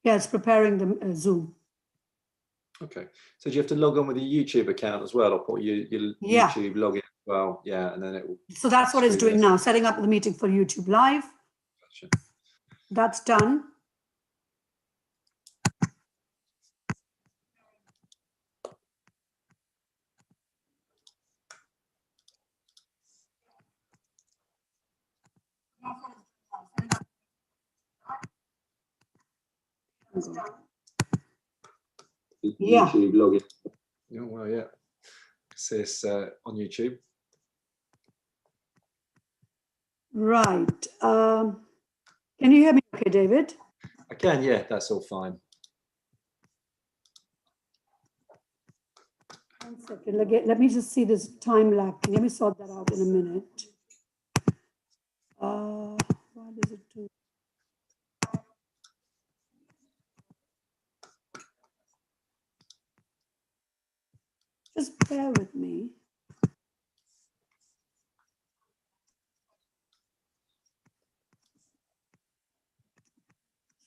Yeah, it's preparing the Zoom. Okay. So do you have to log on with a YouTube account as well, or put your Yeah. YouTube login as well? Yeah, and then it will. So that's what it's doing now, setting up the meeting for YouTube Live. Gotcha. That's done. Yeah. YouTube login. Oh, well, yeah. See this on YouTube. Right. Can you hear me okay, David? I can, yeah, that's all fine. 1 second. Let me just see this time lag. Let me sort that out in a minute. Why does it do? Just bear with me.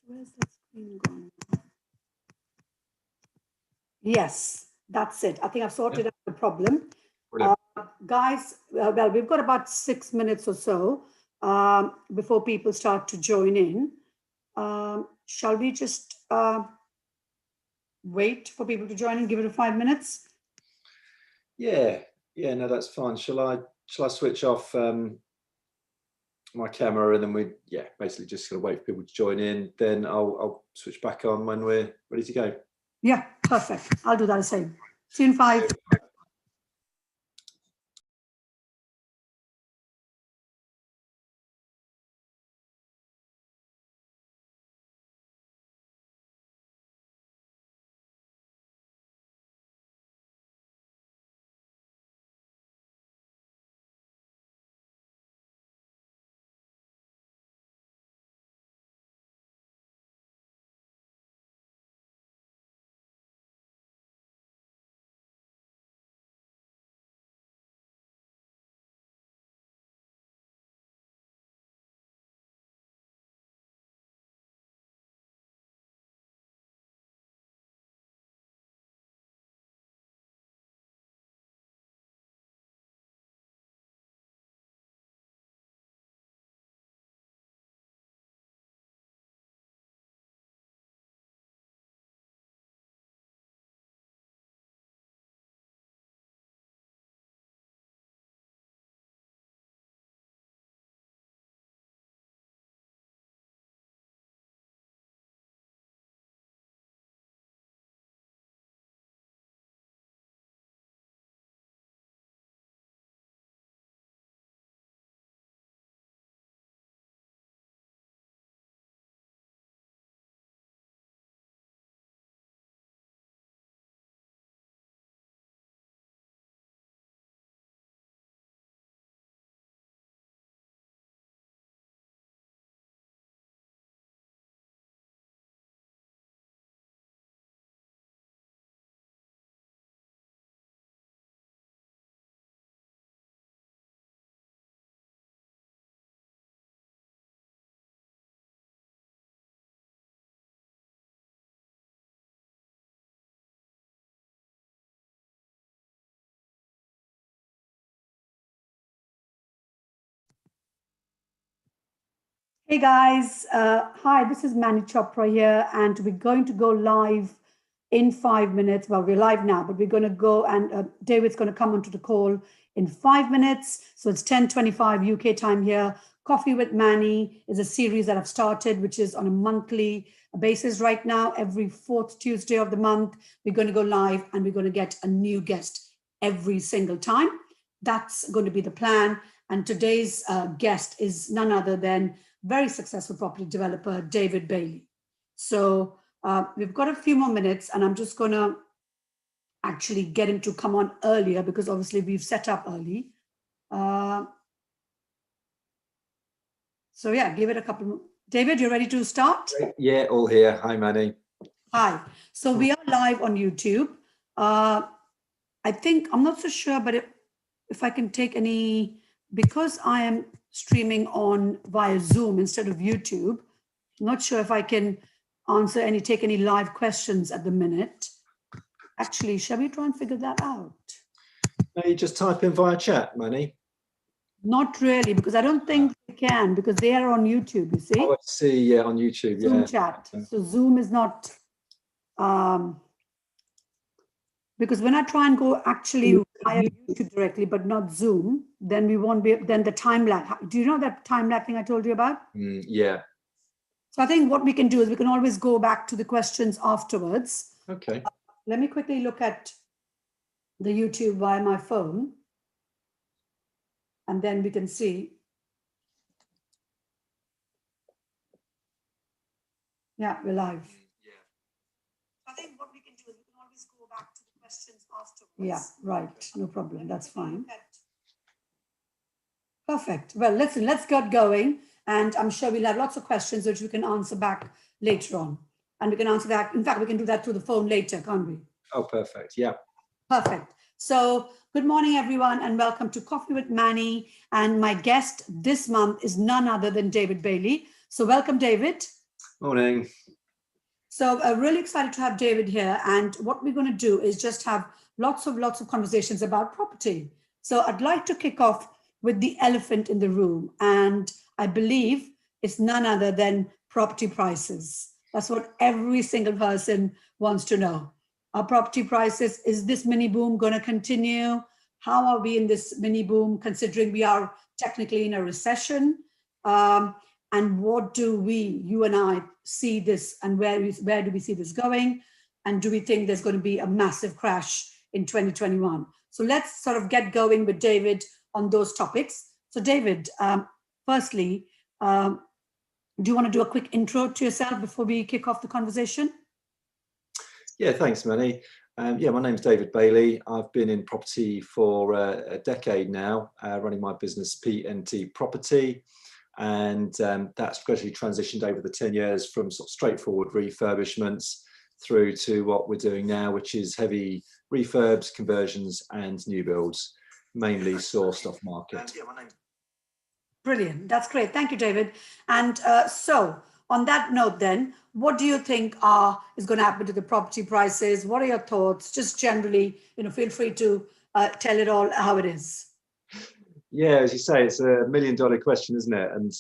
Where's that screen gone? Yes, that's it. I think I've sorted out the problem. Guys, well, we've got about 6 minutes or so before people start to join in. Shall we just wait for people to join in, give it 5 minutes? Yeah, no, that's fine. Shall I switch off my camera, and then we basically just gonna wait for people to join in. Then I'll switch back on when we're ready to go. Yeah, perfect. I'll do that the same. See you in 5. Hey guys, hi, this is Manni Chopra here, and we're going to go live in 5 minutes. Well, we're live now, but we're going to go, and David's going to come onto the call in 5 minutes. So it's 10:25 UK time here. Coffee with Manni is a series that I've started, which is on a monthly basis right now. Every 4th Tuesday of the month, we're going to go live, and we're going to get a new guest every single time. That's going to be the plan. And today's guest is none other than very successful property developer, David Bailey. So we've got a few more minutes, and I'm just going to actually get him to come on earlier because obviously we've set up early. So yeah, give it a couple. David, you ready to start? Yeah, all here. Hi, Manni. Hi. So we are live on YouTube. I think, I'm not so sure, but if I can take any, because I am streaming on via Zoom instead of YouTube, I'm not sure if I can take any live questions at the minute. Actually, shall we try and figure that out? No, you just type in via chat, Manny. Not really, because I don't think they can, because they are on YouTube, you see? Oh, I see, yeah, on YouTube, Zoom yeah. chat. So Zoom is not, because when I try and go actually via YouTube directly, but not Zoom, then we won't be, then the time lag. Do you know that time lag thing I told you about? Yeah. So I think what we can do is we can always go back to the questions afterwards. Okay. Let me quickly look at the YouTube via my phone, and then we can see. Yeah, we're live. I think what we can do is we can always go back to the questions afterwards. Yeah, right. No problem. That's fine. Perfect. Well, listen, let's get going. And I'm sure we'll have lots of questions which we can answer back later on. And we can answer that. In fact, we can do that through the phone later, can't we? Oh, perfect. Yeah. Perfect. So good morning, everyone, and welcome to Coffee with Manni. And my guest this month is none other than David Bailey. So welcome, David. Morning. So I'm really excited to have David here. And what we're going to do is just have lots of conversations about property. So I'd like to kick off with the elephant in the room. And I believe it's none other than property prices. That's what every single person wants to know. Our property prices, is this mini boom going to continue? How are we in this mini boom, considering we are technically in a recession? And what do we, you and I, see this, and where do we see this going? And do we think there's going to be a massive crash in 2021? So let's sort of get going with David on those topics. So David, firstly, do you want to do a quick intro to yourself before we kick off the conversation? Yeah, thanks, Manny. Yeah, my name's David Bailey. I've been in property for a decade now, running my business P&T Property. And that's gradually transitioned over the 10 years from sort of straightforward refurbishments through to what we're doing now, which is heavy refurbs, conversions, and new builds, mainly sourced off market. Brilliant. That's great. Thank you, David. And so on that note, then, what do you think is going to happen to the property prices? What are your thoughts? Just generally, feel free to tell it all how it is. Yeah, as you say, it's $1 million question, isn't it? And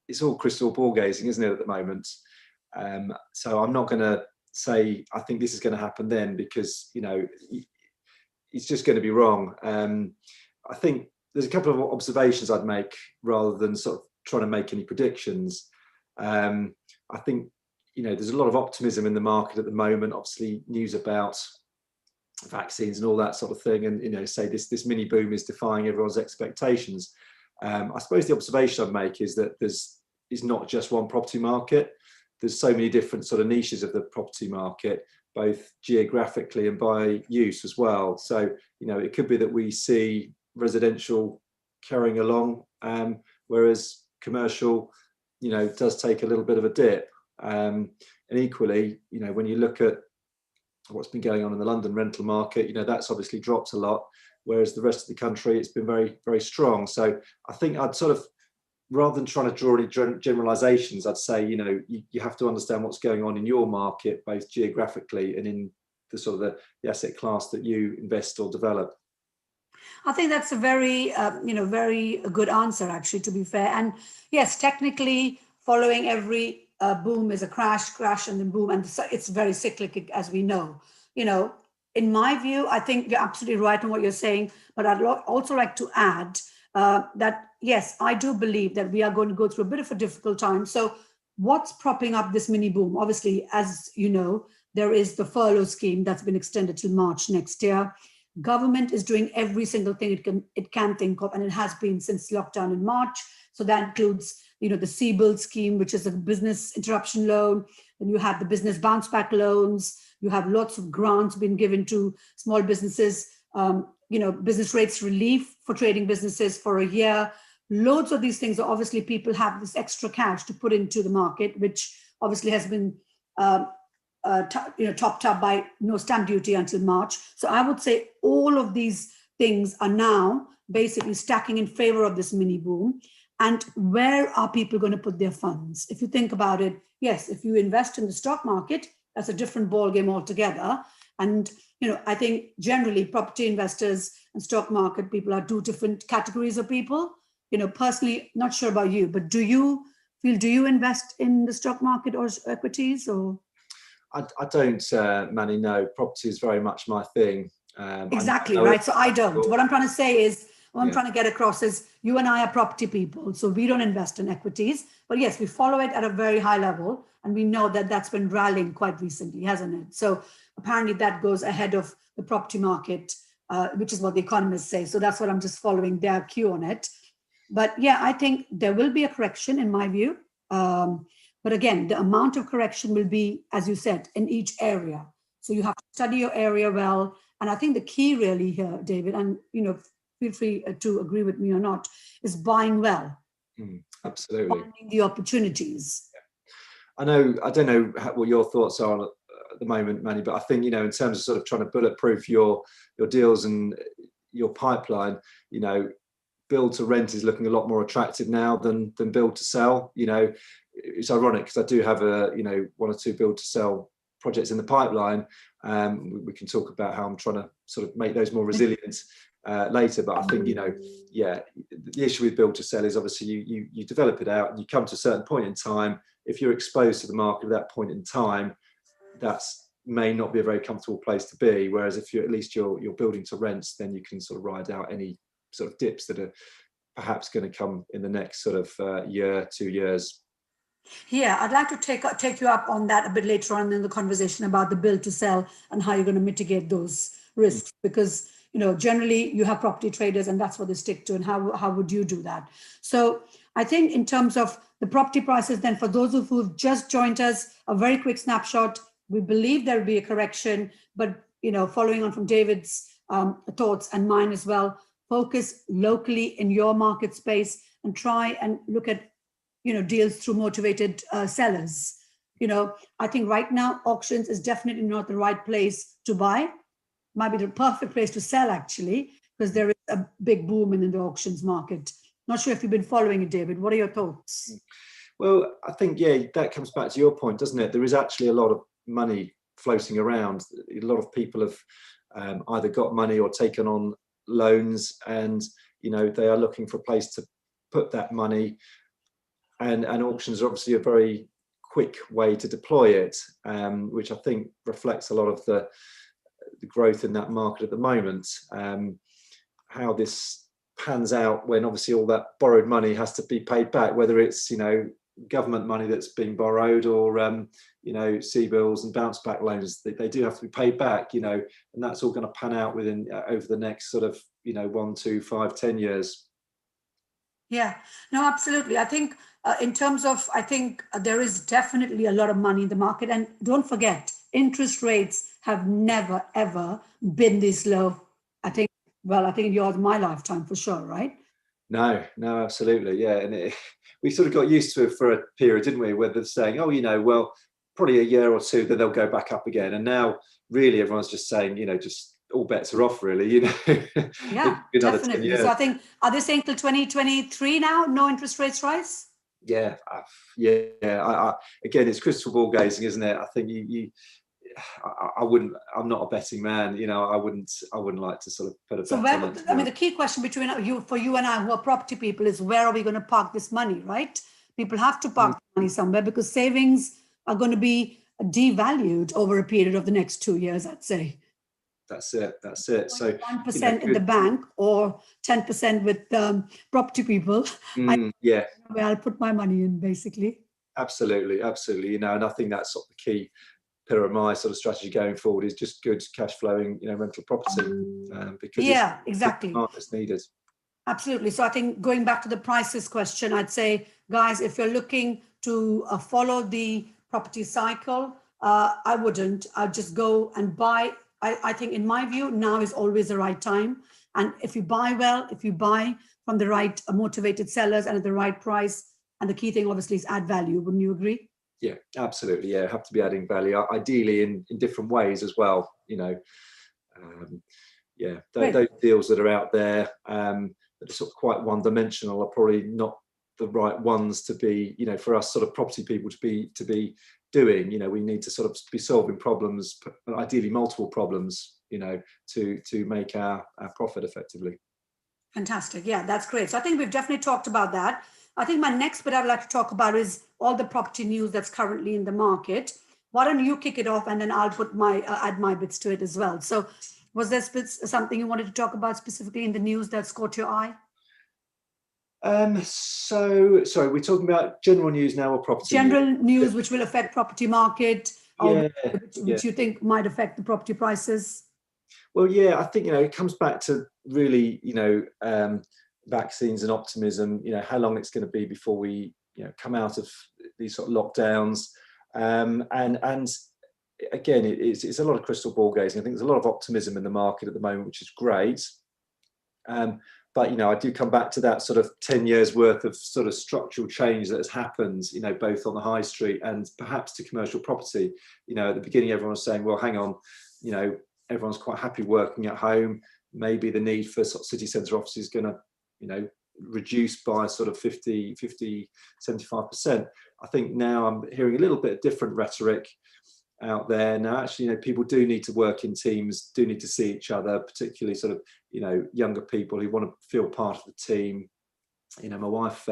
it's all crystal ball gazing, isn't it, at the moment? So I'm not going to say I think this is going to happen then, because it's just going to be wrong. I think there's a couple of observations I'd make rather than sort of trying to make any predictions. I think there's a lot of optimism in the market at the moment. Obviously, news about vaccines and all that sort of thing, and say this mini boom is defying everyone's expectations. I suppose the observation I'd make is that there's not just one property market. There's so many different sort of niches of the property market, both geographically and by use as well. So it could be that we see residential carrying along, whereas commercial does take a little bit of a dip. And equally, when you look at what's been going on in the London rental market, that's obviously dropped a lot, whereas the rest of the country, it's been very, very strong. So I think I'd sort of, rather than trying to draw any generalizations, I'd say, you have to understand what's going on in your market, both geographically and in the sort of the asset class that you invest or develop. I think that's a very, very good answer, actually, to be fair. And yes, technically, following every boom is a crash, and then boom, and it's very cyclical, as we know. In my view, I think you're absolutely right in what you're saying, but I'd also like to add that, yes, I do believe that we are going to go through a bit of a difficult time. So what's propping up this mini boom? Obviously, as you know, there is the furlough scheme that's been extended till March next year. Government is doing every single thing it can think of, and it has been since lockdown in March. So that includes, the CBIL scheme, which is a business interruption loan. Then you have the business bounce back loans. You have lots of grants being given to small businesses. Business rates relief for trading businesses for a year. Loads of these things are obviously people have this extra cash to put into the market, which obviously has been topped up by no stamp duty until March. So I would say all of these things are now basically stacking in favor of this mini boom. and where are people going to put their funds? If you think about it, yes, if you invest in the stock market, that's a different ball game altogether. And I think generally property investors and stock market people are two different categories of people. Personally, not sure about you, but do you invest in the stock market or equities or? I don't, Manny. No, property is very much my thing. Exactly, I know right? So I don't. What I'm trying to say is, what I'm yeah. trying to get across is you and I are property people. So we don't invest in equities. But yes, we follow it at a very high level. And we know that that's been rallying quite recently, hasn't it? So apparently that goes ahead of the property market, which is what the economists say. So that's what I'm just following their cue on it. But yeah, I think there will be a correction in my view. But again, the amount of correction will be, as you said, in each area. So you have to study your area well. And I think the key really here, David, and feel free to agree with me or not, is buying well. Absolutely. Finding the opportunities. I don't know what your thoughts are at the moment, Manny, but I think, in terms of sort of trying to bulletproof your deals and your pipeline, build to rent is looking a lot more attractive now than build to sell. It's ironic because I do have one or two build to sell projects in the pipeline. We can talk about how I'm trying to sort of make those more resilient later. But I think, the issue with build to sell is obviously you develop it out and you come to a certain point in time. If you're exposed to the market at that point in time, that's may not be a very comfortable place to be. Whereas if you're building to rents, then you can sort of ride out any sort of dips that are perhaps going to come in the next sort of year, 2 years. Yeah, I'd like to take you up on that a bit later on in the conversation about the build to sell and how you're going to mitigate those risks. Because generally you have property traders and that's what they stick to. And how would you do that? So I think in terms of the property prices, then for those who've just joined us, a very quick snapshot. We believe there will be a correction, but following on from David's thoughts and mine as well, focus locally in your market space and try and look at deals through motivated sellers. I think right now auctions is definitely not the right place to buy. Might be the perfect place to sell actually, because there is a big boom in the auctions market. Not sure if you've been following it, David. What are your thoughts? Well, I think, that comes back to your point, doesn't it? There is actually a lot of money floating around. A lot of people have either got money or taken on loans, and they are looking for a place to put that money. And auctions are obviously a very quick way to deploy it, which I think reflects a lot of the growth in that market at the moment. How this pans out when obviously all that borrowed money has to be paid back, whether it's government money that's being borrowed or CBILS and bounce back loans, they do have to be paid back, and that's all going to pan out within over the next sort of 1, 2, 5, 10 years. Yeah, no, absolutely. I think in terms of, I think there is definitely a lot of money in the market. And don't forget, interest rates have never, ever been this low. I think in my lifetime for sure, right? No, absolutely. Yeah. And we sort of got used to it for a period, didn't we? Where they're saying, well, probably a year or two, then they'll go back up again. And now really everyone's just saying, just all bets are off really, Yeah, definitely. So I think, are they saying till 2023 now, no interest rates rise? Yeah. Again, it's crystal ball gazing, isn't it? I think I'm not a betting man, I wouldn't like to sort of put a bet on it. I mean, the key question for you and I who are property people is, where are we going to park this money, right? People have to park the money somewhere because savings are going to be devalued over a period of the next 2 years, I'd say. That's it. So 1% in the bank or 10% with property people. Yeah. Where I'll put my money in, basically. Absolutely. And I think that's sort of the key pillar of my sort of strategy going forward is just good cash flowing, rental property, because exactly, it's needed. Absolutely. So I think going back to the prices question, I'd say, guys, if you're looking to follow the property cycle, I wouldn't. I'd just go and buy. I think, in my view, now is always the right time. And if you buy well, if you buy from the right motivated sellers and at the right price, and the key thing obviously is add value. Wouldn't you agree? Yeah, absolutely. Yeah, have to be adding value, ideally in different ways as well. Those deals that are out there that are sort of quite one-dimensional are probably not the right ones to be, for us sort of property people to be doing. We need to sort of be solving problems, ideally multiple problems, to make our profit effectively. Fantastic. Yeah, that's great. So I think we've definitely talked about that. I think my next bit I'd like to talk about is all the property news that's currently in the market. Why don't you kick it off, and then I'll put my add my bits to it as well. So, was there something you wanted to talk about specifically in the news that's caught your eye? So sorry, we're talking about general news now or property General news? news which will affect property market, or Yeah, which you think might affect the property prices. Well, yeah, I think it comes back to really vaccines and optimism. How long it's going to be before we come out of these sort of lockdowns, and again, it's a lot of crystal ball gazing. I think there's a lot of optimism in the market at the moment, which is great. But I do come back to that sort of 10 years worth of sort of structural change that has happened, both on the high street and perhaps to commercial property. At the beginning, everyone was saying, well, hang on, everyone's quite happy working at home. Maybe the need for sort of city centre offices is going to, reduce by sort of 50, 75%. I think now I'm hearing a little bit of different rhetoric out there now. Actually, people do need to work in teams, do need to see each other, particularly sort of younger people who want to feel part of the team. My wife,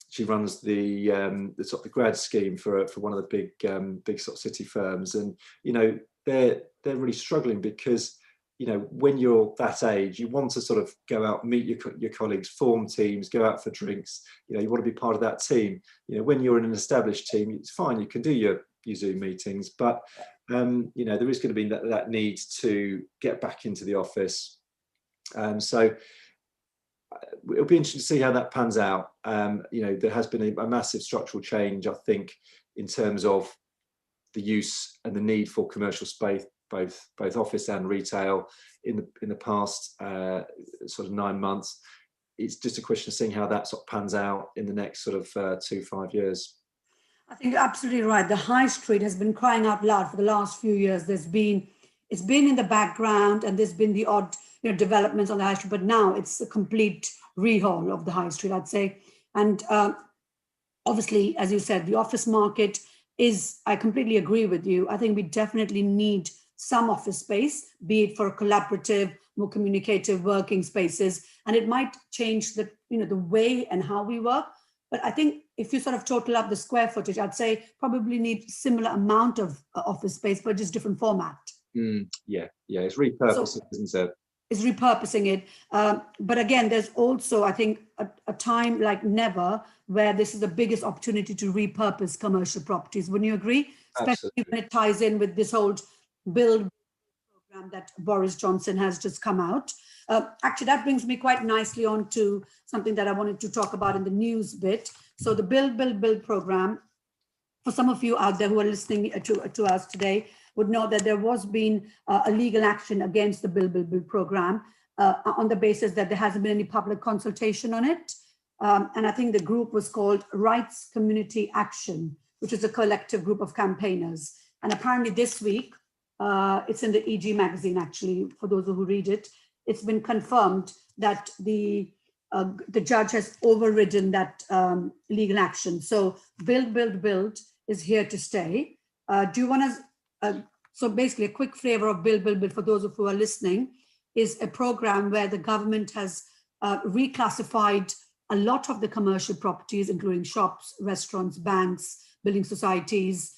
she runs the sort of the grad scheme for one of the big sort of city firms, and they're really struggling because when you're that age, you want to sort of go out, meet your colleagues, form teams, go out for drinks. You want to be part of that team. When you're in an established team, it's fine, you can do your Zoom meetings, but there is going to be that need to get back into the office. So it'll be interesting to see how that pans out. There has been a massive structural change, I think, in terms of the use and the need for commercial space, both office and retail, in the past sort of 9 months. It's just a question of seeing how that sort of pans out in the next sort of 2-5 years. I think you're absolutely right. The high street has been crying out loud for the last few years. It's been in the background, and there's been the odd developments on the high street, but now it's a complete rehaul of the high street, I'd say. And obviously, as you said, the office market I completely agree with you. I think we definitely need some office space, be it for collaborative, more communicative working spaces, and it might change the way and how we work. But I think if you sort of total up the square footage, I'd say probably need similar amount of office space, but just different format. Yeah, it's repurposing, isn't it? Is repurposing it. But again, there's also, I think, a time like never where this is the biggest opportunity to repurpose commercial properties. Wouldn't you agree? Especially Absolutely. when it ties in with this whole build program that Boris Johnson has just come out. Actually, that brings me quite nicely on to something that I wanted to talk about in the news bit. So the build program, for some of you out there who are listening to us today, would know that there was been a legal action against the build program on the basis that there hasn't been any public consultation on it. And I think the group was called Rights Community Action, which is a collective group of campaigners. And apparently this week, it's in the EG magazine, actually, for those who read it, it's been confirmed that the judge has overridden that legal action. So build is here to stay. Do you want to, so basically a quick flavor of build for those of you who are listening, is a program where the government has reclassified a lot of the commercial properties, including shops, restaurants, banks, building societies,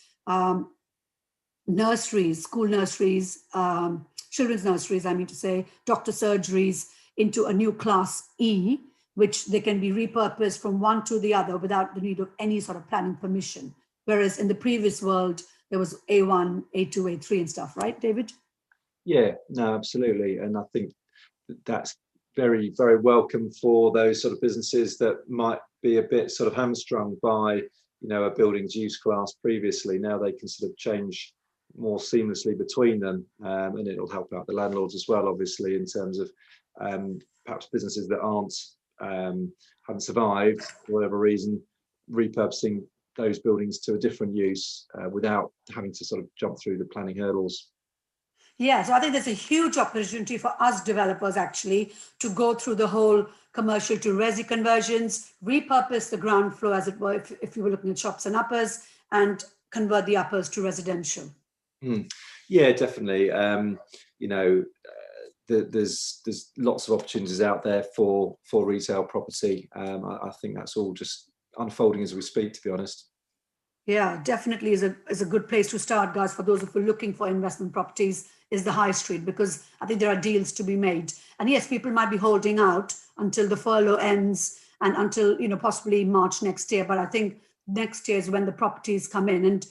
nurseries, school nurseries, children's nurseries, I mean to say, doctor surgeries, into a new class E, which they can be repurposed from one to the other without the need of any sort of planning permission. Whereas in the previous world, there was A1, A2, A3 and stuff, right, David? Yeah, no, absolutely. And I think that's very, very welcome for those sort of businesses that might be a bit sort of hamstrung by, a building's use class previously. Now they can sort of change more seamlessly between them, and it'll help out the landlords as well, obviously, in terms of perhaps businesses that haven't survived for whatever reason, repurposing those buildings to a different use without having to sort of jump through the planning hurdles. Yeah, so I think there's a huge opportunity for us developers actually to go through the whole commercial to resi conversions, repurpose the ground floor, as it were, if you were looking at shops and uppers, and convert the uppers to residential. Mm. Yeah, definitely. You know, there's lots of opportunities out there for retail property. I think that's all just unfolding as we speak, to be honest. Yeah, definitely is a good place to start, guys. For those of you looking for investment properties, is the high street, because I think there are deals to be made. And yes, people might be holding out until the furlough ends and until possibly March next year. But I think next year is when the properties come in. And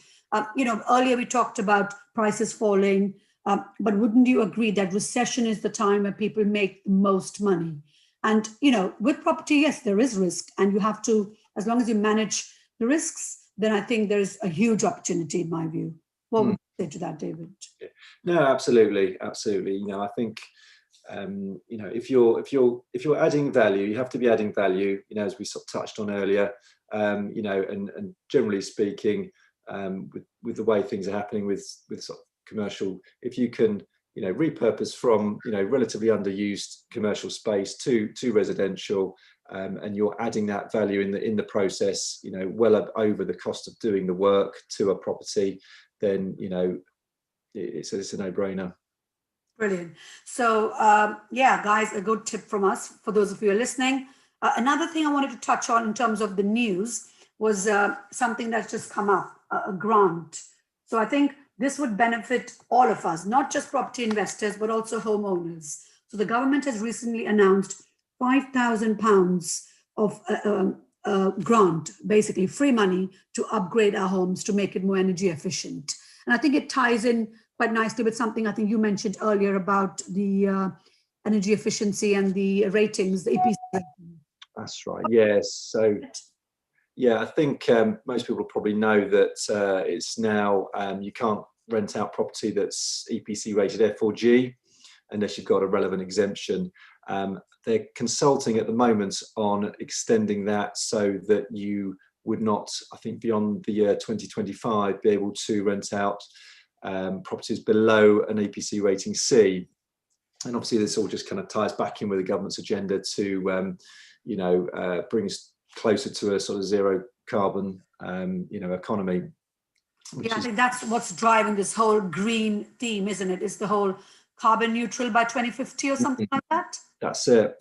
earlier we talked about prices falling, but wouldn't you agree that recession is the time where people make the most money? And with property, yes, there is risk, and you have to, as long as you manage the risks, then I think there's a huge opportunity in my view. What would you say to that, David? Yeah. No, absolutely, absolutely. I think if you're adding value, you have to be adding value. As we sort of touched on earlier. And generally speaking, with the way things are happening with sort of commercial, if you can repurpose from relatively underused commercial space to residential, and you're adding that value in the process, well up over the cost of doing the work to a property, then it's a no-brainer. Brilliant. So yeah, guys, a good tip from us for those of you who are listening. Another thing I wanted to touch on in terms of the news was something that's just come up, a grant. So I think this would benefit all of us, not just property investors, but also homeowners. So the government has recently announced £5,000 of grant, basically free money to upgrade our homes to make it more energy efficient. And I think it ties in quite nicely with something I think you mentioned earlier about the energy efficiency and the ratings, the EPC rating. That's right. Yes. So yeah, I think most people probably know that it's now you can't rent out property that's EPC rated F4G unless you've got a relevant exemption. They're consulting at the moment on extending that so that you would not, I think, beyond the year 2025, be able to rent out properties below an EPC rating C. And obviously this all just kind of ties back in with the government's agenda to bring us closer to a sort of zero carbon economy. Yeah, I think that's what's driving this whole green theme, isn't it? It's the whole carbon neutral by 2050 or something like that. That's it.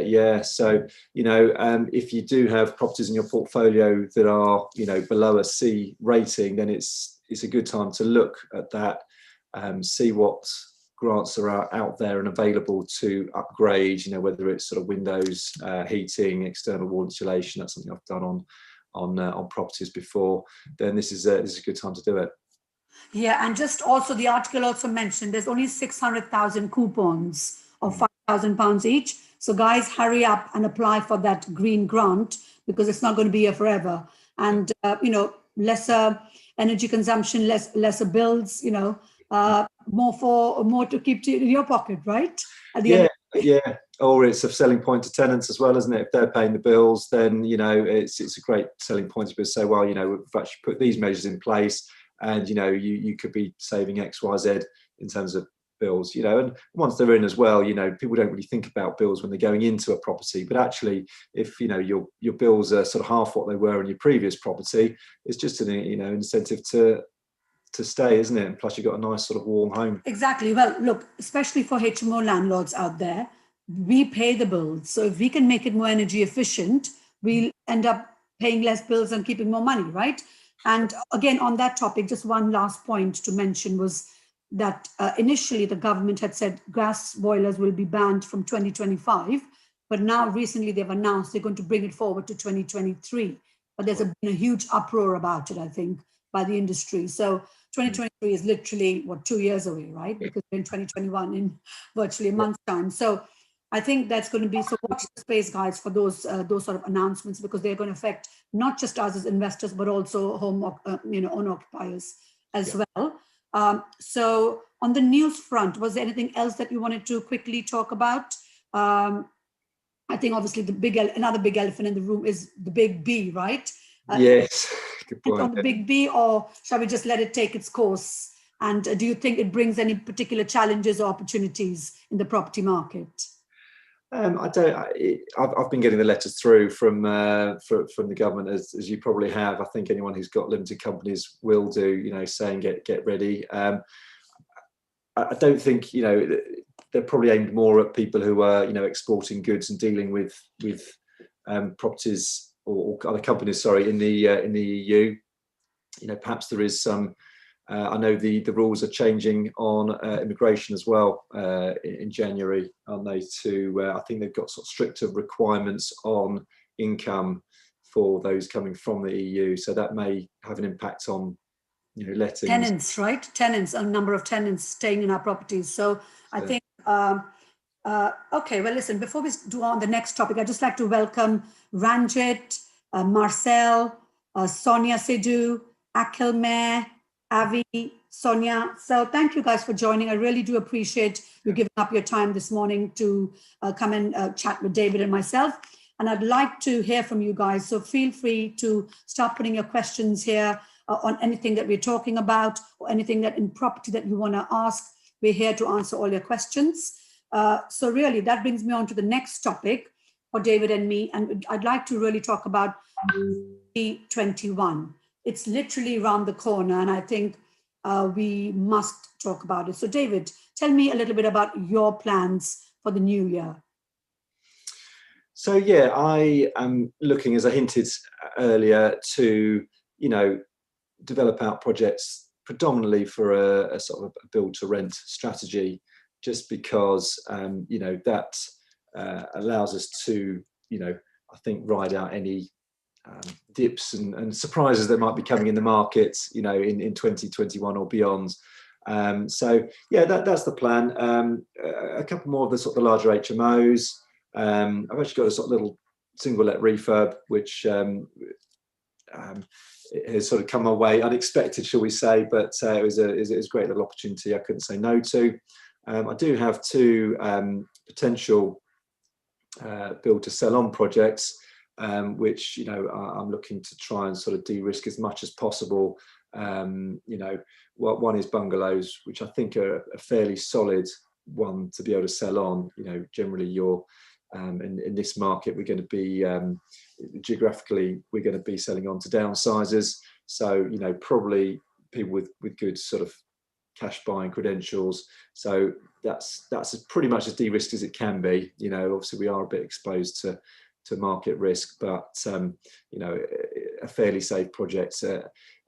Yeah. So, if you do have properties in your portfolio that are, below a C rating, then it's a good time to look at that, see what grants are out there and available to upgrade, whether it's sort of windows, heating, external wall insulation. That's something I've done on properties before. Then this is a good time to do it. Yeah, and just also the article also mentioned there's only 600,000 coupons of £5,000 each. So guys, hurry up and apply for that green grant, because it's not going to be here forever. And lesser energy consumption, lesser bills. More to keep in your pocket, right? At the end. Yeah. Or it's a selling point to tenants as well, isn't it? If they're paying the bills, then it's a great selling point to say, well, we've actually put these measures in place, and you could be saving X, Y, Z in terms of bills. And once they're in as well, people don't really think about bills when they're going into a property. But actually, if your bills are sort of half what they were in your previous property, it's just an incentive to stay, isn't it? And plus, you've got a nice sort of warm home. Exactly. Well, look, especially for HMO landlords out there, we pay the bills. So if we can make it more energy efficient, we'll end up paying less bills and keeping more money, right? And again, on that topic, just one last point to mention was that initially the government had said gas boilers will be banned from 2025, but now recently they've announced they're going to bring it forward to 2023. But there's been a huge uproar about it, I think, by the industry. So 2023 is literally 2 years away, right? Because we're in 2021 in virtually a month's time. So I think that's going to be, so watch the space, guys, for those sort of announcements, because they're going to affect not just us as investors, but also home owner occupiers as well. So on the news front, was there anything else that you wanted to quickly talk about? I think obviously another big elephant in the room is the big B, right? Yes, good point. On the big B, or shall we just let it take its course? And do you think it brings any particular challenges or opportunities in the property market? I don't. I've been getting the letters through from the government, as you probably have. I think anyone who's got limited companies will do. You know, saying get ready. I don't think, you know, they're probably aimed more at people who are, you know, exporting goods and dealing with properties or other companies, sorry, in the EU. You know, perhaps there is some. I know the rules are changing on immigration as well in January, aren't they? To I think they've got sort of stricter requirements on income for those coming from the EU. So that may have an impact on, you know, lettings. Tenants, right? Tenants, a number of tenants staying in our properties. So I think, okay, well, listen, before we do on the next topic, I'd just like to welcome Ranjit, Marcel, Sonia Sidhu, Akhil Meh, Avi, Sonia. So thank you guys for joining. I really do appreciate you giving up your time this morning to come and chat with David and myself. And I'd like to hear from you guys. So feel free to start putting your questions here on anything that we're talking about or anything that in property that you want to ask. We're here to answer all your questions. So really, that brings me on to the next topic for David and me. And I'd like to really talk about 2021. It's literally around the corner, and I think we must talk about it. So David, tell me a little bit about your plans for the new year. So yeah, I am looking, as I hinted earlier, to, you know, develop out projects predominantly for a sort of a build to rent strategy, just because you know, that allows us to, you know, I think ride out any dips and surprises that might be coming in the market, you know, in 2021 or beyond. So yeah, that's the plan. A couple more of the sort of the larger HMOs. I've actually got a sort of little single let refurb, which has sort of come my way unexpected, shall we say, but it was a great little opportunity I couldn't say no to. I do have two potential build to sell on projects, which, you know, I'm looking to try and sort of de-risk as much as possible. You know, one is bungalows, which I think are a fairly solid one to be able to sell on. You know, generally you're in this market, we're going to be geographically, we're going to be selling on to downsizers. So, you know, probably people with good sort of cash buying credentials. So that's pretty much as de-risked as it can be. You know, obviously we are a bit exposed to market risk, but you know, a fairly safe project,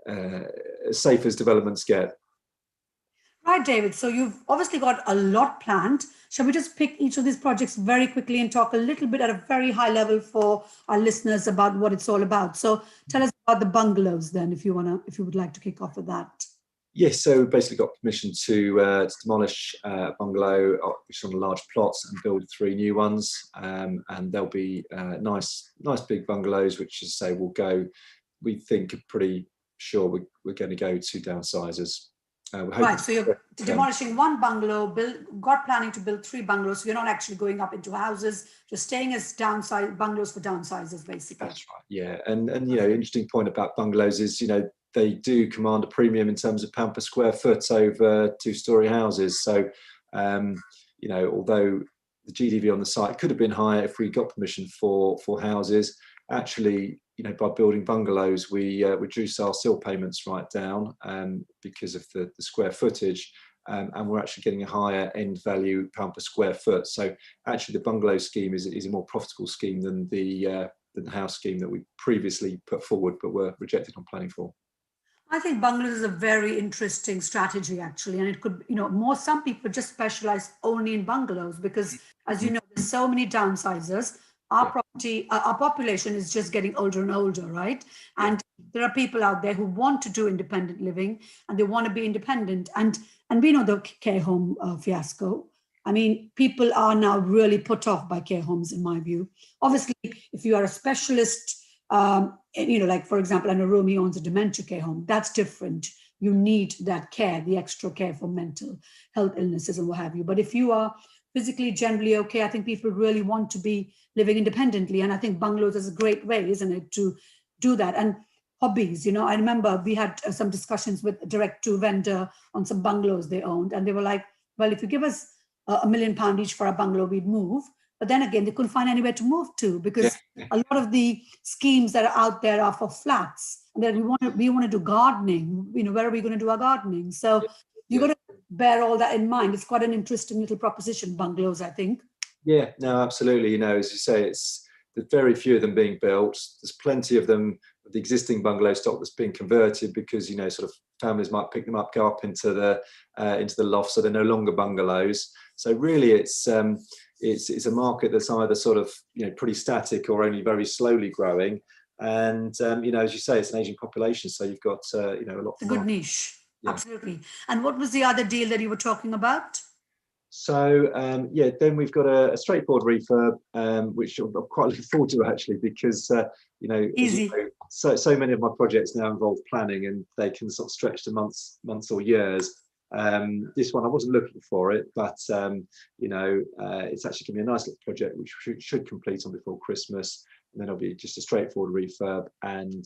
as safe as developments get. Right, David. So you've obviously got a lot planned. Shall we just pick each of these projects very quickly and talk a little bit at a very high level for our listeners about what it's all about? So tell us about the bungalows then, if you would like to kick off with that. Yes, so we basically got permission to demolish a bungalow, which is on a large plot, and build 3 new ones. And they'll be nice big bungalows, which, as I say, will go, we think, pretty sure we're going to go to downsizers. Right, so you're demolishing 1 bungalow, planning to build 3 bungalows. So you're not actually going up into houses, just staying as bungalows for downsizers, basically. That's right, yeah. And you know, interesting point about bungalows is, you know, they do command a premium in terms of pound per square foot over 2-story houses. So, you know, although the GDV on the site could have been higher if we got permission for houses, actually, you know, by building bungalows, we reduce our sill payments right down because of the square footage, and we're actually getting a higher end value pound per square foot. So actually, the bungalow scheme is a more profitable scheme than the house scheme that we previously put forward but were rejected on planning for. I think bungalows is a very interesting strategy, actually, and it could, you know, some people just specialize only in bungalows because, as you know, there's so many downsizers. Our population is just getting older and older, right? And there are people out there who want to do independent living and they want to be independent. And we know the care home fiasco. I mean, people are now really put off by care homes, in my view. Obviously, if you are a specialist, you know, like, for example, I know Romy owns a dementia care home. That's different. You need that care, the extra care for mental health illnesses and what have you. But if you are physically generally okay, I think people really want to be living independently. And I think bungalows is a great way, isn't it, to do that. And hobbies. You know, I remember we had some discussions with a direct to vendor on some bungalows they owned, and they were like, well, if you give us £1 million each for a bungalow, we'd move. But then again, they couldn't find anywhere to move to, because Yeah. a lot of the schemes that are out there are for flats. And then we want to do gardening. You know, where are we going to do our gardening? So you Yeah. got to bear all that in mind. It's quite an interesting little proposition, bungalows, I think. Yeah, no, absolutely. You know, as you say, there's very few of them being built. There's plenty of them, the existing bungalow stock that's being converted, because, you know, sort of families might pick them up, go up into the loft, so they're no longer bungalows. So really, it's a market that's either sort of, you know, pretty static or only very slowly growing. And you know, as you say, it's an aging population, so you've got you know, a lot It's a of good market. niche. Yeah. Absolutely. And what was the other deal that you were talking about? So yeah, then we've got a straightforward refurb, which I'm quite looking forward to, actually, because you know, as you Easy. know, so many of my projects now involve planning, and they can sort of stretch to months or years. This one, I wasn't looking for it, but you know, it's actually going to be a nice little project which should complete on before Christmas, and then it'll be just a straightforward refurb, and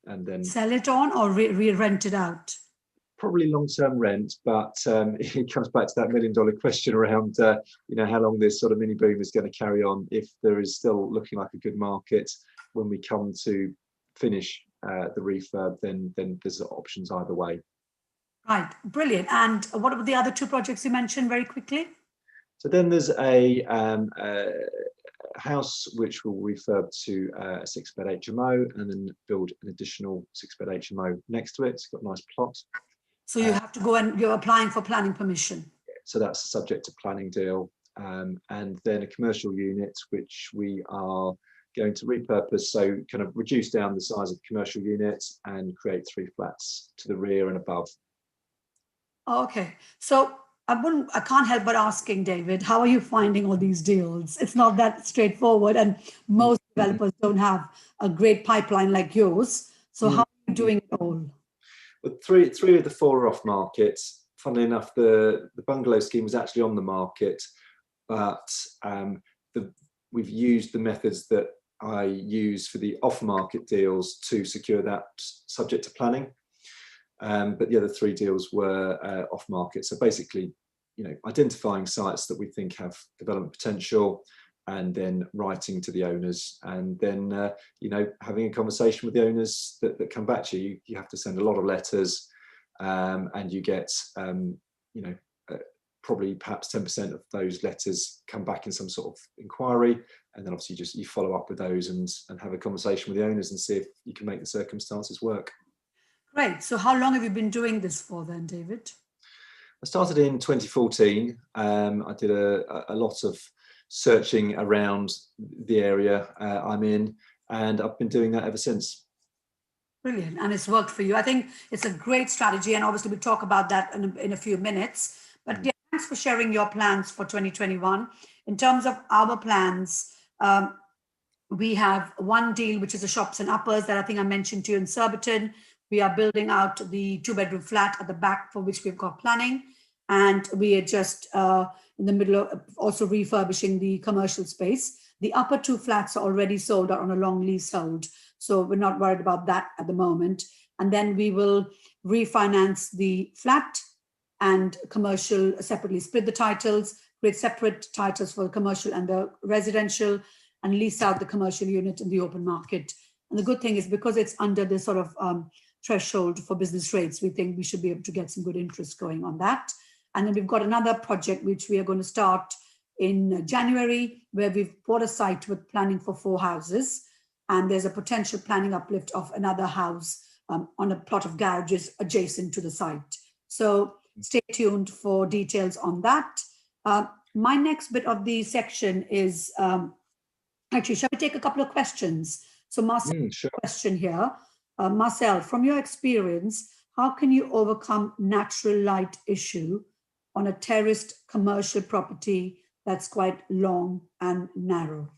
then Sell it on or rent it out? probably long-term rent, but it comes back to that $1 million question around, you know, how long this sort of mini boom is going to carry on. If there is still looking like a good market when we come to finish the refurb, then there's options either way. Right. Brilliant. And what were the other two projects you mentioned very quickly? So then there's a house which will refurb to a 6-bed HMO, and then build an additional 6-bed HMO next to it. It's got a nice plot. So you have to go and you're applying for planning permission. So that's subject to planning deal. And then a commercial unit, which we are going to repurpose, so kind of reduce down the size of the commercial unit and create 3 flats to the rear and above. Okay. So I can't help but asking, David, how are you finding all these deals? It's not that straightforward, and most developers don't have a great pipeline like yours. So how are you doing it all? But three of the 4 are off market. Funnily enough, the bungalow scheme was actually on the market, but we've used the methods that I use for the off-market deals to secure that subject to planning. But the other 3 deals were off-market. So basically, you know, identifying sites that we think have development potential, and then writing to the owners, and then you know, having a conversation with the owners that come back to you. You have to send a lot of letters, and you get you know, probably perhaps 10% of those letters come back in some sort of inquiry, and then obviously you follow up with those and have a conversation with the owners and see if you can make the circumstances work. Great. So how long have you been doing this for then, David? I started in 2014. I did a lot of searching around the area I'm in, and I've been doing that ever since. Brilliant. And it's worked for you. I think it's a great strategy. And obviously, we'll talk about that in a few minutes. But yeah, thanks for sharing your plans for 2021. In terms of our plans, we have one deal, which is the shops and uppers that I think I mentioned to you in Surbiton. We are building out the 2-bedroom flat at the back, for which we've got planning. And we are just in the middle of also refurbishing the commercial space. The upper 2 flats are already sold, are on a long leasehold. So we're not worried about that at the moment. And then we will refinance the flat and commercial separately, split the titles, create separate titles for the commercial and the residential, and lease out the commercial unit in the open market. And the good thing is, because it's under this sort of threshold for business rates, we think we should be able to get some good interest going on that. And then we've got another project which we are going to start in January, where we've bought a site with planning for 4 houses. And there's a potential planning uplift of another house on a plot of garages adjacent to the site. So stay tuned for details on that. My next bit of the section is, actually, shall we take a couple of questions? So Marcel, Sure. question here. Marcel, from your experience, how can you overcome natural light issue on a terraced commercial property that's quite long and narrow?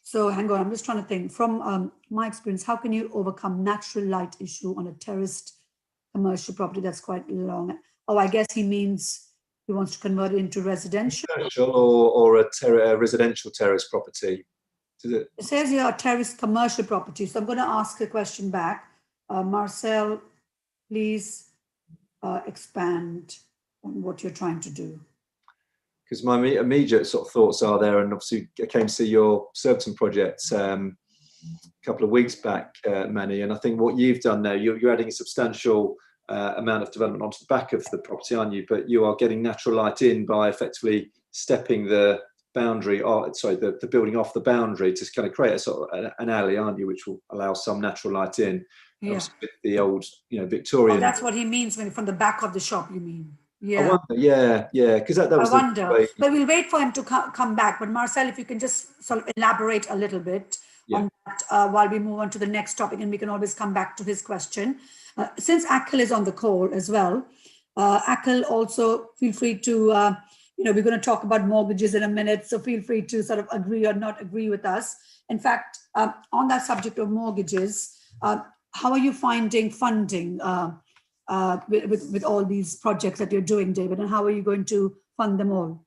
So hang on, I'm just trying to think. From my experience, how can you overcome natural light issue on a terraced commercial property that's quite long? Oh, I guess he means he wants to convert it into residential. Or a residential terrace property. It says here a terraced commercial property. So I'm going to ask a question back. Marcel, please expand on what you're trying to do. Because my immediate sort of thoughts are there, and obviously I came to see your Surbiton project a couple of weeks back, Manni, and I think what you've done there, you're adding a substantial amount of development onto the back of the property, aren't you? But you are getting natural light in by effectively stepping the boundary, or sorry, the building off the boundary to kind of create a sort of an alley, aren't you, which will allow some natural light in. Yeah. With the old, Victorian. Oh, that's what he means when from the back of the shop, you mean? Yeah. I wonder, yeah, because that was. I wonder, but we'll wait for him to come back. But Marcel, if you can just sort of elaborate a little bit on that while we move on to the next topic, and we can always come back to his question. Since Akhil is on the call as well, Akhil, also feel free to, we're going to talk about mortgages in a minute, so feel free to sort of agree or not agree with us. In fact, on that subject of mortgages, how are you finding funding with all these projects that you're doing, David, and how are you going to fund them all?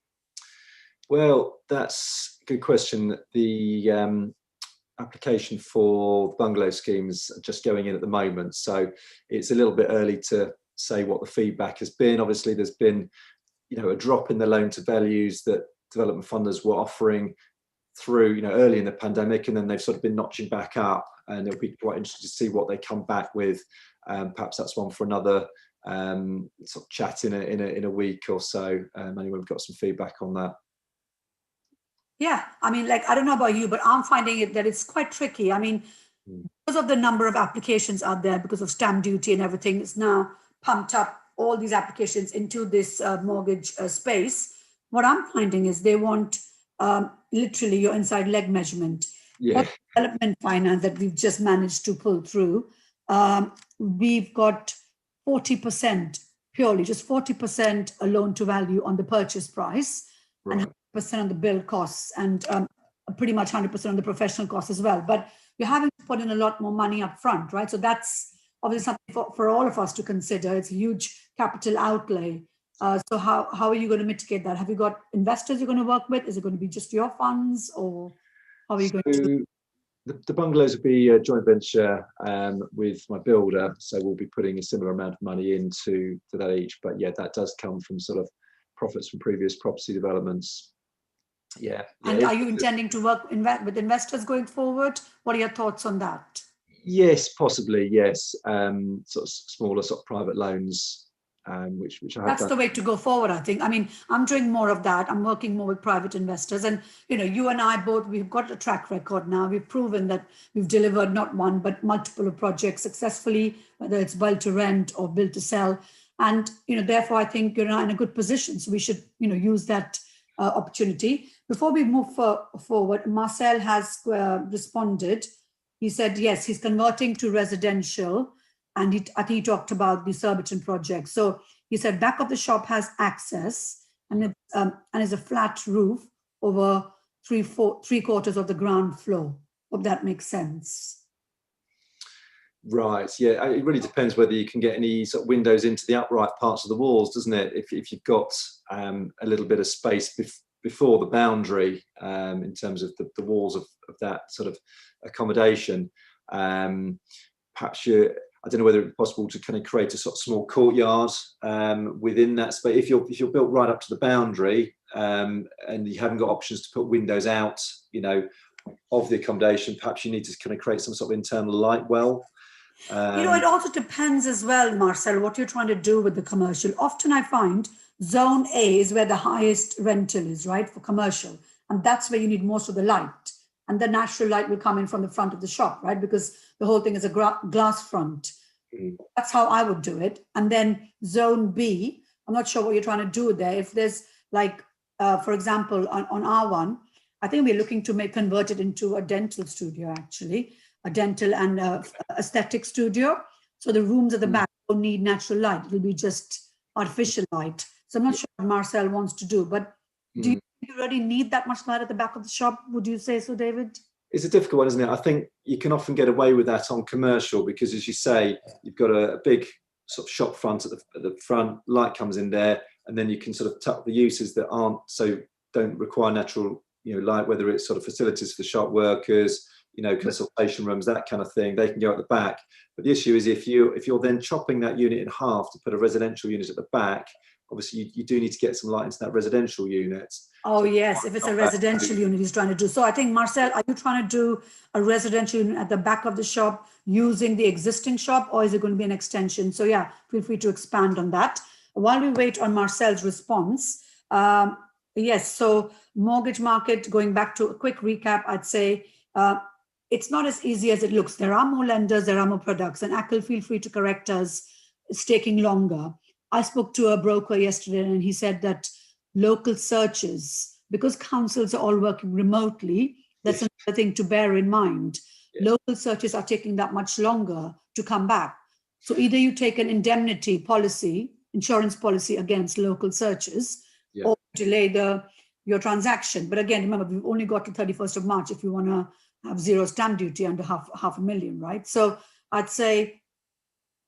Well, that's a good question. The application for bungalow schemes are just going in at the moment, so it's a little bit early to say what the feedback has been. Obviously, there's been, a drop in the loan to values that development funders were offering through, early in the pandemic, and then they've sort of been notching back up, and it'll be quite interesting to see what they come back with. Perhaps that's one for another sort of chat in a week or so. Anyway, we've got some feedback on that. Yeah, I mean, I don't know about you, but I'm finding it that it's quite tricky. I mean, because of the number of applications out there, because of stamp duty and everything, it's now pumped up all these applications into this mortgage space. What I'm finding is they want literally your inside leg measurement. Yeah. Development finance that we've just managed to pull through, we've got 40%, purely just 40% a loan to value on the purchase price, right, and 100% on the build costs, and pretty much 100% on the professional costs as well. But you're having to put in a lot more money up front, right? So that's obviously something for all of us to consider. It's a huge capital outlay. So how are you going to mitigate that? Have you got investors you're going to work with? Is it going to be just your funds, or how are you going to? The bungalows will be a joint venture with my builder, so we'll be putting a similar amount of money into that each. But yeah, that does come from sort of profits from previous property developments. Yeah. And are you intending to work with investors going forward? What are your thoughts on that? Yes, possibly. Yes, sort of smaller sort of private loans. Which I have That's done. The way to go forward, I think. I mean, I'm doing more of that. I'm working more with private investors, and you and I both, we've got a track record now. We've proven that we've delivered not one but multiple of projects successfully, whether it's build to rent or build to sell. And therefore, I think you're in a good position. So we should use that opportunity. Before we move forward, Marcel has responded. He said yes, he's converting to residential. And I think he talked about the Surbiton project. So he said back of the shop has access, and it's a flat roof over three quarters of the ground floor. Hope that makes sense. Right. Yeah. It really depends whether you can get any sort of windows into the upright parts of the walls, doesn't it? If you've got a little bit of space before the boundary in terms of the walls of that sort of accommodation, perhaps I don't know whether it's possible to kind of create a sort of small courtyard within that space. If you're built right up to the boundary and you haven't got options to put windows out, of the accommodation, perhaps you need to kind of create some sort of internal light well. It also depends as well, Marcel, what you're trying to do with the commercial. Often I find zone A is where the highest rental is, right, for commercial. And that's where you need most of the light. And the natural light will come in from the front of the shop, right? Because the whole thing is a glass front. That's how I would do it. And then zone B, I'm not sure what you're trying to do there. If there's for example, on our one, I think we're looking to convert it into a dental studio, actually, a dental and aesthetic studio. So the rooms at the back don't need natural light. It will be just artificial light. So I'm not sure what Marcel wants to do, but do you already need that much light at the back of the shop? Would you say so, David? It's a difficult one, isn't it? I think you can often get away with that on commercial because, as you say, you've got a big sort of shop front at the front, light comes in there, and then you can sort of tuck the uses that don't require natural light, whether it's sort of facilities for shop workers, consultation rooms, that kind of thing. They can go at the back. But the issue is if you're then chopping that unit in half to put a residential unit at the back, obviously you do need to get some light into that residential unit. Oh, so yes, if it's a residential unit he's trying to do. So I think, Marcel, are you trying to do a residential unit at the back of the shop using the existing shop, or is it going to be an extension? So yeah, feel free to expand on that. While we wait on Marcel's response, yes, so mortgage market, going back to a quick recap, I'd say it's not as easy as it looks. There are more lenders, there are more products, and Akil, feel free to correct us. It's taking longer. I spoke to a broker yesterday and he said that local searches, because councils are all working remotely, that's another thing to bear in mind. Local searches are taking that much longer to come back. So either you take an indemnity policy, insurance policy against local searches, or delay your transaction. But again, remember, we've only got to 31st of March if you want to have zero stamp duty under half a million, right? So I'd say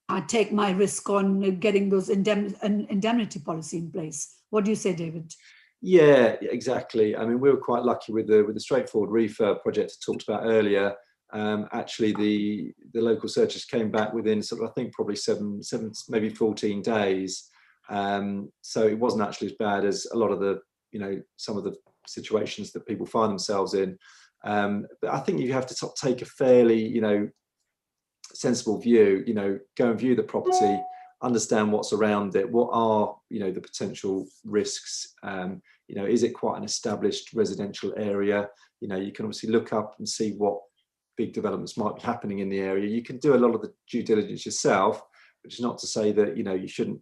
I'd take my risk on getting those indemnity policy in place. What do you say, David? Yeah, exactly. I mean, we were quite lucky with the straightforward refurb project I talked about earlier. Actually, the local searches came back within sort of, I think, probably seven, maybe 14 days. So it wasn't actually as bad as a lot of the, some of the situations that people find themselves in. But I think you have to take a fairly, sensible view, go and view the property, understand what's around it, what are, the potential risks, is it quite an established residential area? You can obviously look up and see what big developments might be happening in the area. You can do a lot of the due diligence yourself, which is not to say that, you shouldn't,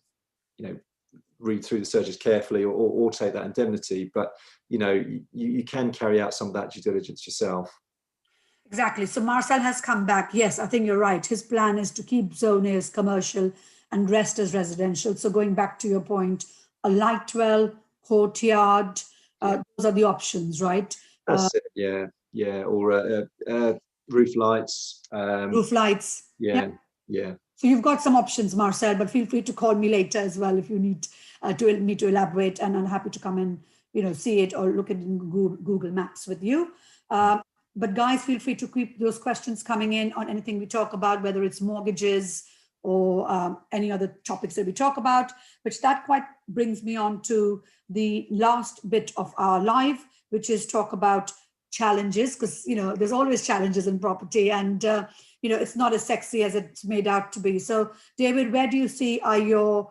read through the searches carefully or take that indemnity, but, you can carry out some of that due diligence yourself. Exactly. So Marcel has come back. Yes, I think you're right. His plan is to keep zone A as commercial and rest as residential. So going back to your point, a light well, courtyard, those are the options, right? That's it. Yeah. Or roof lights. Roof lights. Yeah. So you've got some options, Marcel, but feel free to call me later as well if you need me to elaborate, and I'm happy to come and see it or look at it in Google Maps with you. But guys, feel free to keep those questions coming in on anything we talk about, whether it's mortgages or any other topics that we talk about, which that quite brings me on to the last bit of our live, which is talk about challenges, because, there's always challenges in property, and, it's not as sexy as it's made out to be. So David, where do you see are your,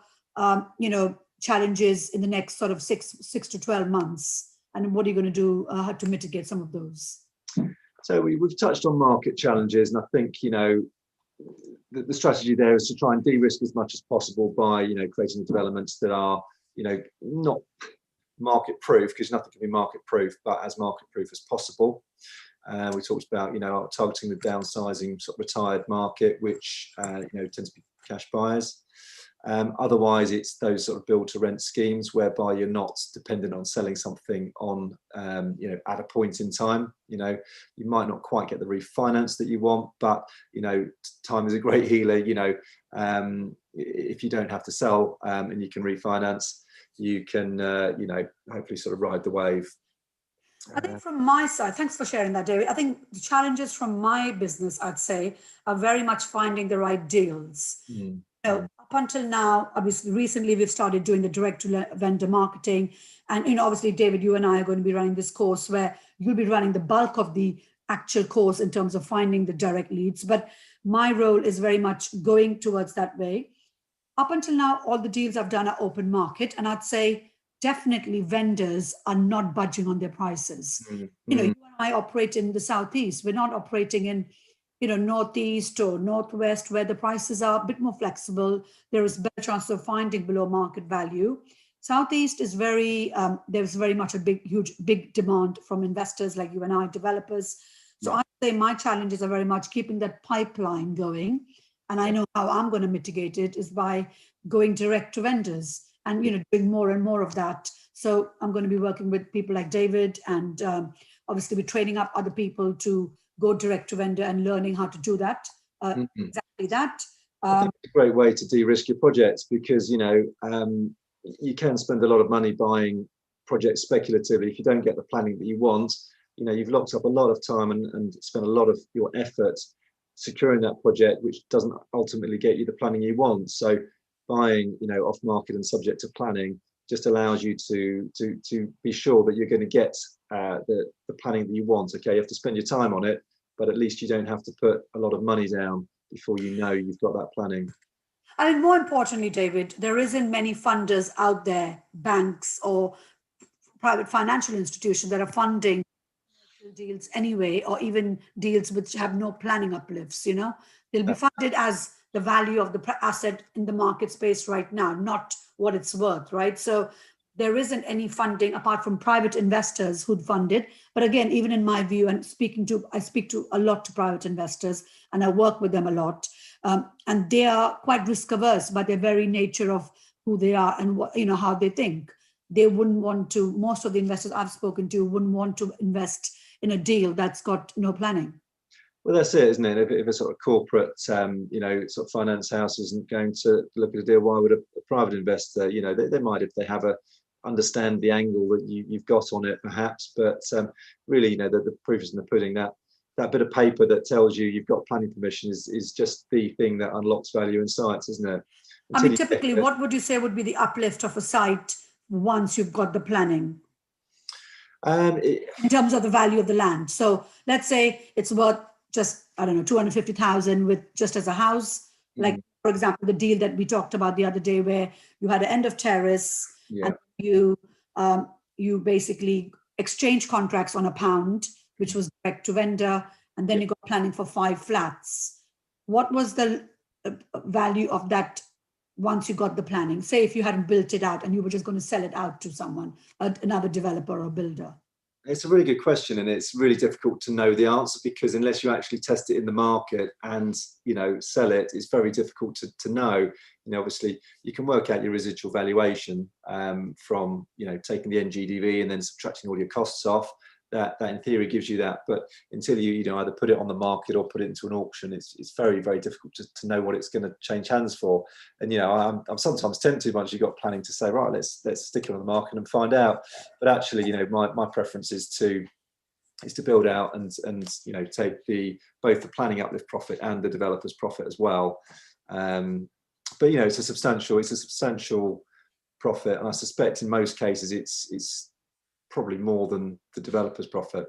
challenges in the next sort of six to 12 months? And what are you going to do to mitigate some of those? So we've touched on market challenges, and I think, the strategy there is to try and de-risk as much as possible by, creating the developments that are, not market proof, because nothing can be market proof, but as market proof as possible. We talked about, targeting the downsizing sort of retired market, which, tends to be cash buyers. Otherwise, it's those sort of build to rent schemes whereby you're not dependent on selling something on, at a point in time. You might not quite get the refinance that you want, but, time is a great healer. If you don't have to sell and you can refinance, you can, hopefully sort of ride the wave. I think from my side, thanks for sharing that, David. I think the challenges from my business, I'd say, are very much finding the right deals. Up until now, obviously, recently we've started doing the direct to vendor marketing. And, obviously, David, you and I are going to be running this course where you'll be running the bulk of the actual course in terms of finding the direct leads. But my role is very much going towards that way. Up until now, all the deals I've done are open market. And I'd say definitely vendors are not budging on their prices. You and I operate in the Southeast. We're not operating in, Northeast or Northwest, where the prices are a bit more flexible. There is better chance of finding below market value. Southeast is there's very much a big demand from investors like you and I, developers. So I'd say my challenges are very much keeping that pipeline going. And I know how I'm going to mitigate it is by going direct to vendors and, doing more and more of that. So I'm going to be working with people like David, and obviously we're training up other people to go direct to vendor and learning how to do that. Exactly that. I think it's a great way to de-risk your projects, because, you can spend a lot of money buying projects speculatively. If you don't get the planning that you want, you know, you've locked up a lot of time and spent a lot of your effort securing that project, which doesn't ultimately get you the planning you want. So buying, you know, off market and subject to planning just allows you to be sure that you're going to get the planning that you want. Okay, you have to spend your time on it, but at least you don't have to put a lot of money down before you know you've got that planning. And more importantly, David, there isn't many funders out there, banks or private financial institutions that are funding deals anyway, or even deals which have no planning uplifts. They'll be funded as the value of the asset in the market space right now, not what it's worth, right? So there isn't any funding apart from private investors who'd fund it. But again, even in my view, and I speak to a lot to private investors, and I work with them a lot, and they are quite risk averse by their very nature of who they are and what, how they think. They wouldn't want to. Most of the investors I've spoken to wouldn't want to invest in a deal that's got no planning. Well, that's it, isn't it? If a sort of corporate, sort of finance house isn't going to look at a deal, why would a private investor? They might, if they have understand the angle that you've got on it, perhaps. But really, the proof is in the pudding. That bit of paper that tells you you've got planning permission is just the thing that unlocks value in sites, isn't it? Typically, what would you say would be the uplift of a site once you've got the planning? In terms of the value of the land. So let's say it's worth just, I don't know, 250,000 with just as a house. Like, for example, the deal that we talked about the other day where you had an end of terrace and you basically exchange contracts on £1, which was direct to vendor, and then you got planning for 5 flats. What was the value of that once you got the planning? Say if you hadn't built it out and you were just going to sell it out to someone, another developer or builder. It's a really good question, and it's really difficult to know the answer, because unless you actually test it in the market and sell it, it's very difficult to know. Obviously you can work out your residual valuation from taking the NGDV and then subtracting all your costs off. That in theory gives you that, but until you either put it on the market or put it into an auction, it's very, very difficult to know what it's going to change hands for. And I'm sometimes tempted, once you've got planning, to say, right, let's stick it on the market and find out. But actually, my preference is to build out and take both the planning uplift profit and the developer's profit as well. But it's a substantial profit, and I suspect in most cases it's probably more than the developer's profit.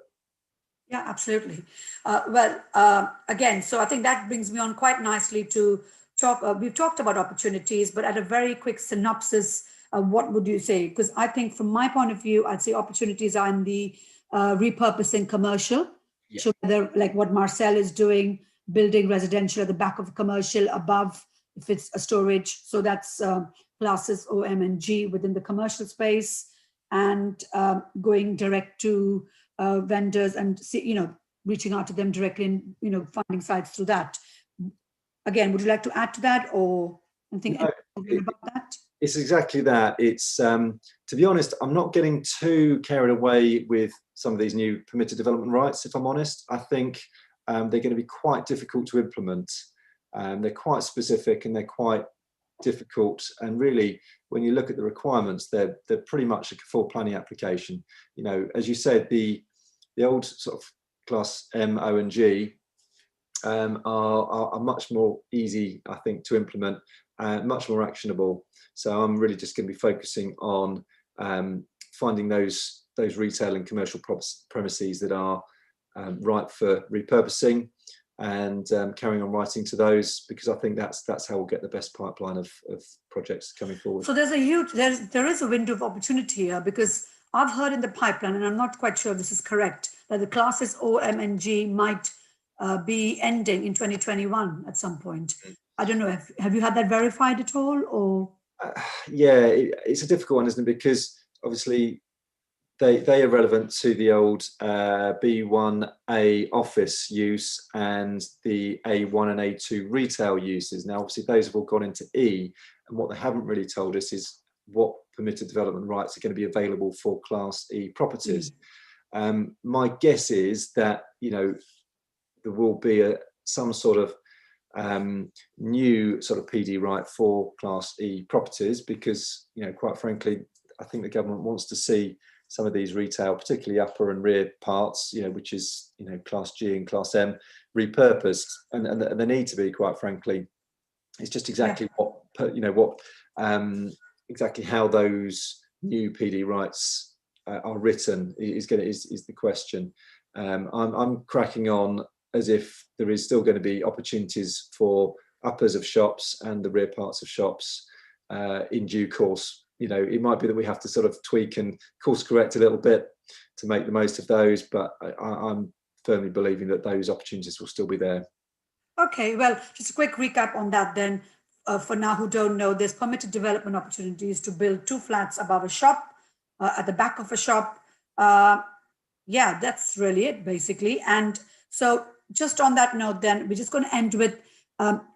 Yeah, absolutely. Again, so I think that brings me on quite nicely to talk. We've talked about opportunities, but at a very quick synopsis, what would you say? Because I think from my point of view, I'd say opportunities are in the repurposing commercial. Yeah. So whether, like what Marcel is doing, building residential at the back of a commercial, above, if it's a storage. So that's classes O, M, and G within the commercial space. And going direct to vendors and reaching out to them directly and finding sites through that. Again, would you like to add to that or anything about that? It's exactly that. It's to be honest, I'm not getting too carried away with some of these new permitted development rights. If I'm honest, I think they're going to be quite difficult to implement. They're quite specific and they're quite difficult, and really when you look at the requirements, they're pretty much a full planning application. As you said, the old sort of class M, O, and G are much more easy, I think, to implement, much more actionable. So I'm really just going to be focusing on finding those retail and commercial premises that are ripe for repurposing, and carrying on writing to those, because I think that's how we'll get the best pipeline of projects coming forward. So there is a window of opportunity here, because I've heard in the pipeline, and I'm not quite sure if this is correct, that the classes O, M, and G might be ending in 2021 at some point. I don't know. Have you had that verified at all, or? Yeah, it's a difficult one, isn't it? Because obviously they are relevant to the old B1A office use and the A1 and A2 retail uses. Now, obviously, those have all gone into E, and what they haven't really told us is what permitted development rights are going to be available for Class E properties. My guess is that there will be some sort of new sort of PD right for Class E properties, because quite frankly, I think the government wants to see some of these retail, particularly upper and rear parts, which is, class G and class M, repurposed, and they need to be, quite frankly. It's just exactly exactly how those new PD rights are written is the question. I'm cracking on as if there is still going to be opportunities for uppers of shops and the rear parts of shops in due course. It might be that we have to sort of tweak and course correct a little bit to make the most of those, but I'm firmly believing that those opportunities will still be there. Okay, well, just a quick recap on that then. For now, who don't know, there's permitted development opportunities to build 2 flats above a shop, at the back of a shop. Yeah, that's really it, basically. And so just on that note, then, we're just going to end with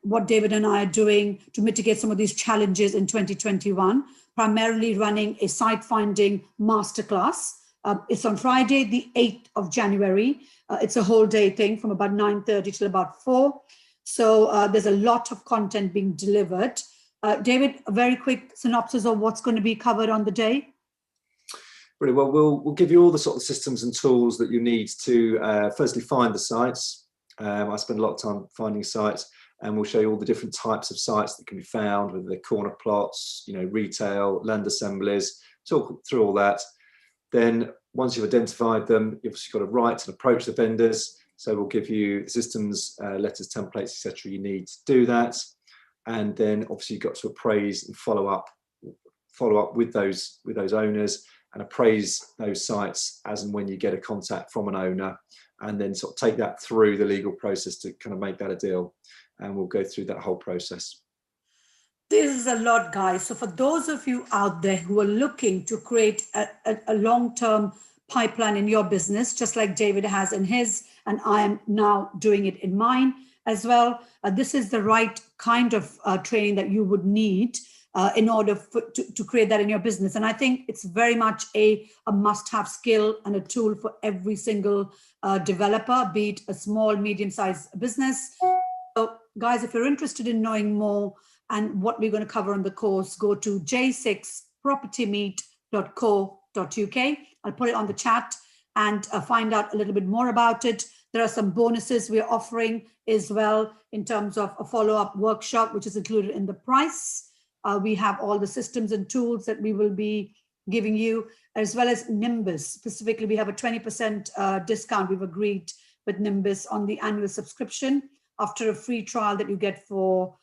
what David and I are doing to mitigate some of these challenges in 2021, primarily running a site finding masterclass. It's on Friday, the 8th of January. It's a whole day thing from about 9:30 till about 4. So there's a lot of content being delivered. David, a very quick synopsis of what's going to be covered on the day. Really well, we'll give you all the sort of systems and tools that you need to firstly find the sites. I spend a lot of time finding sites, and we'll show you all the different types of sites that can be found, whether they're corner plots, retail, land assemblies. Talk through all that. Then once you've identified them, you've obviously got to write and approach the vendors. So we'll give you the systems, letters, templates, etc. you need to do that. And then obviously you've got to appraise and follow up with those owners, and appraise those sites as and when you get a contact from an owner, and then sort of take that through the legal process to kind of make that a deal. And we'll go through that whole process. This is a lot, guys. So for those of you out there who are looking to create a long-term pipeline in your business, just like David has in his, and I am now doing it in mine as well, this is the right kind of training that you would need in order to create that in your business. And I think it's very much a must-have skill and a tool for every single developer, be it a small, medium-sized business. So guys, if you're interested in knowing more and what we're going to cover on the course, go to j6propertymeet.co.uk. I'll put it on the chat and find out a little bit more about it. There are some bonuses we're offering as well in terms of a follow-up workshop, which is included in the price. We have all the systems and tools that we will be giving you, as well as Nimbus. Specifically, we have a 20% discount we've agreed with Nimbus on the annual subscription after a free trial that you get for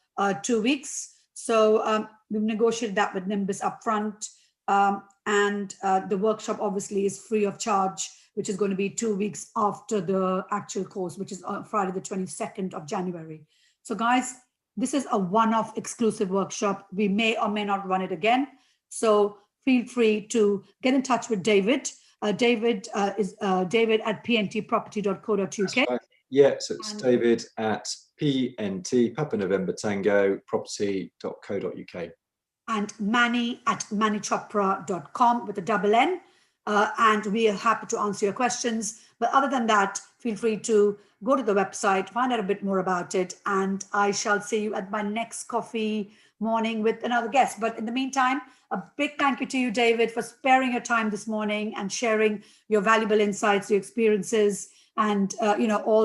2 weeks. So we've negotiated that with Nimbus upfront. And the workshop obviously is free of charge, which is going to be 2 weeks after the actual course, which is on Friday, the 22nd of January. So guys, this is a one-off exclusive workshop. We may or may not run it again. So feel free to get in touch with David. David is David at pntproperty.co.uk. Right. Yeah, so it's David at PNT, Papa November Tango, property.co.uk. And Manni at mannichopra.com with a double N. And we are happy to answer your questions. But other than that, feel free to go to the website, find out a bit more about it. And I shall see you at my next coffee morning with another guest. But in the meantime, a big thank you to you, David, for sparing your time this morning and sharing your valuable insights, your experiences, and all